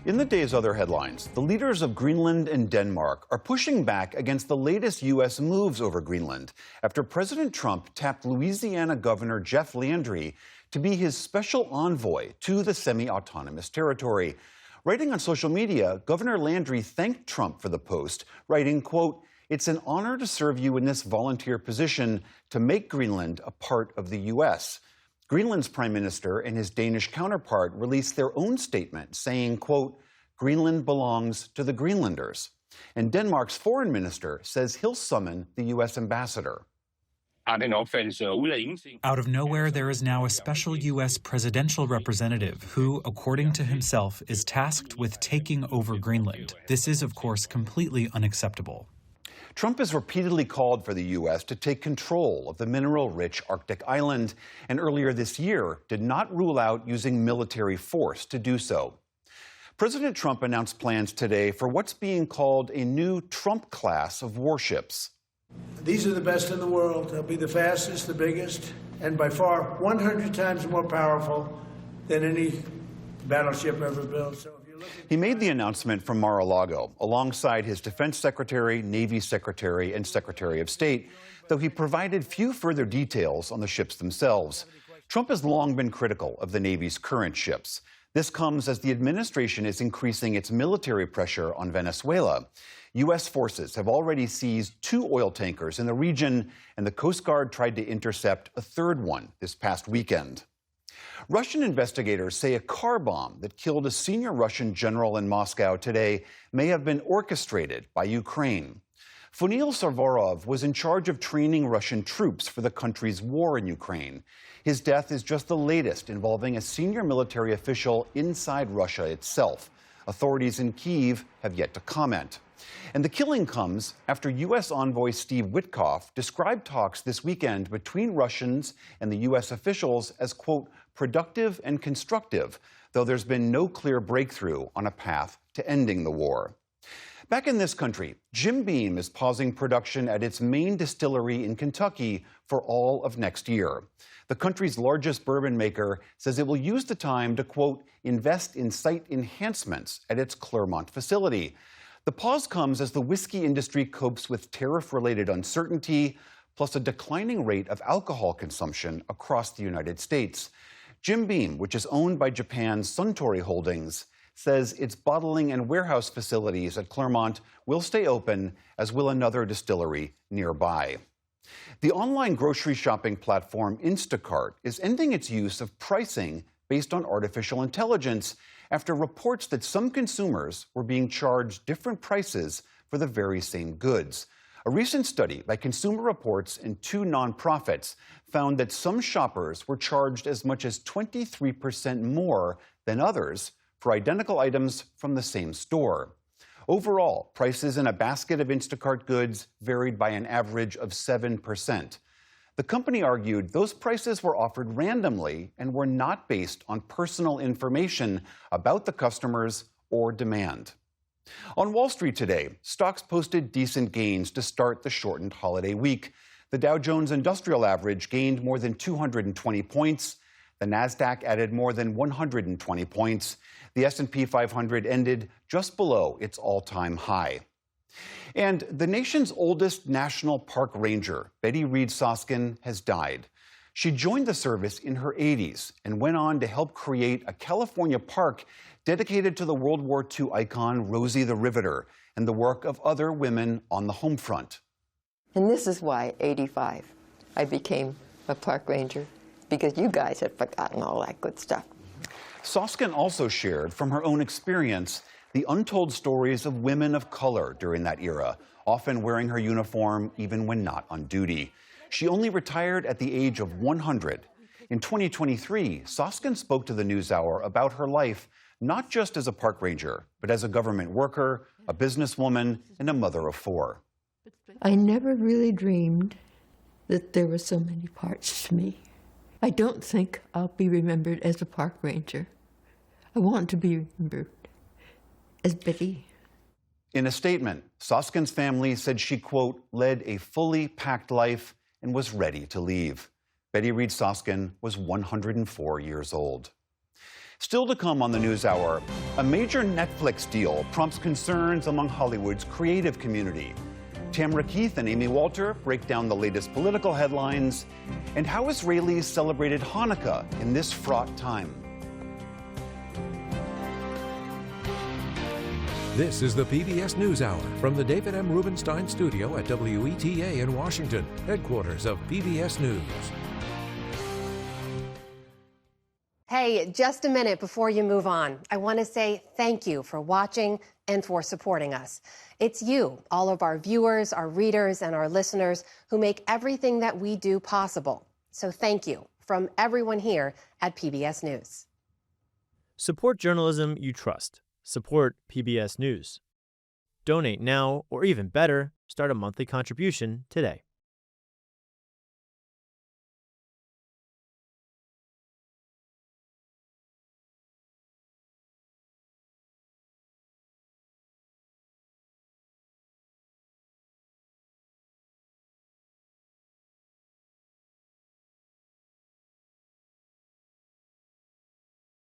In the day's other headlines, the leaders of Greenland and Denmark are pushing back against the latest U.S. moves over Greenland after President Trump tapped Louisiana Governor Jeff Landry to be his special envoy to the semi-autonomous territory. Writing on social media, Governor Landry thanked Trump for the post, writing, quote, "It's an honor to serve you in this volunteer position to make Greenland a part of the U.S." Greenland's prime minister and his Danish counterpart released their own statement saying, quote, "Greenland belongs to the Greenlanders." And Denmark's foreign minister says he'll summon the U.S. ambassador. Out of nowhere, there is now a special U.S. presidential representative who, according to himself, is tasked with taking over Greenland. This is, of course, completely unacceptable. Trump has repeatedly called for the U.S. to take control of the mineral-rich Arctic island, and earlier this year did not rule out using military force to do so. President Trump announced plans today for what's being called a new Trump class of warships. These are the best in the world. They'll be the fastest, the biggest, and by far 100 times more powerful than any battleship ever built. He made the announcement from Mar-a-Lago alongside his Defense Secretary, Navy Secretary, and Secretary of State, though he provided few further details on the ships themselves. Trump has long been critical of the Navy's current ships. This comes as the administration is increasing its military pressure on Venezuela. U.S. forces have already seized 2 oil tankers in the region, and the Coast Guard tried to intercept a third one this past weekend. Russian investigators say a car bomb that killed a senior Russian general in Moscow today may have been orchestrated by Ukraine. Funil Sarvarov was in charge of training Russian troops for the country's war in Ukraine. His death is just the latest involving a senior military official inside Russia itself. Authorities in Kyiv have yet to comment. And the killing comes after U.S. envoy Steve Witkoff described talks this weekend between Russians and the U.S. officials as, quote, productive and constructive, though there's been no clear breakthrough on a path to ending the war. Back in this country, Jim Beam is pausing production at its main distillery in Kentucky for all of next year. The country's largest bourbon maker says it will use the time to, quote, invest in site enhancements at its Clermont facility. The pause comes as the whiskey industry copes with tariff-related uncertainty, plus a declining rate of alcohol consumption across the United States. Jim Beam, which is owned by Japan's Suntory Holdings, says its bottling and warehouse facilities at Clermont will stay open, as will another distillery nearby. The online grocery shopping platform Instacart is ending its use of pricing based on artificial intelligence after reports that some consumers were being charged different prices for the very same goods. A recent study by Consumer Reports and 2 nonprofits found that some shoppers were charged as much as 23% more than others for identical items from the same store. Overall, prices in a basket of Instacart goods varied by an average of 7%. The company argued those prices were offered randomly and were not based on personal information about the customers or demand. On Wall Street today, stocks posted decent gains to start the shortened holiday week. The Dow Jones Industrial Average gained more than 220 points. The Nasdaq added more than 120 points. The S&P 500 ended just below its all-time high. And the nation's oldest national park ranger, Betty Reed Soskin, has died. She joined the service in her 80s and went on to help create a California park dedicated to the World War II icon Rosie the Riveter and the work of other women on the home front. And this is why, 85, I became a park ranger, because you guys had forgotten all that good stuff. Soskin also shared from her own experience the untold stories of women of color during that era, often wearing her uniform even when not on duty. She only retired at the age of 100. In 2023, Soskin spoke to the NewsHour about her life, not just as a park ranger, but as a government worker, a businesswoman, and a mother of 4. I never really dreamed that there were so many parts to me. I don't think I'll be remembered as a park ranger. I want to be remembered as Betty. In a statement, Soskin's family said she, quote, led a fully packed life and was ready to leave. Betty Reed Soskin was 104 years old. Still to come on the NewsHour, a major Netflix deal prompts concerns among Hollywood's creative community. Tamara Keith and Amy Walter break down the latest political headlines and how Israelis celebrated Hanukkah in this fraught time. This is the PBS NewsHour from the David M. Rubenstein studio at WETA in Washington, headquarters of PBS News. Hey, just a minute before you move on. I want to say thank you for watching and for supporting us. It's you, all of our viewers, our readers, and our listeners who make everything that we do possible. So thank you from everyone here at PBS News. Support journalism you trust. Support PBS News. Donate now, or even better, start a monthly contribution today.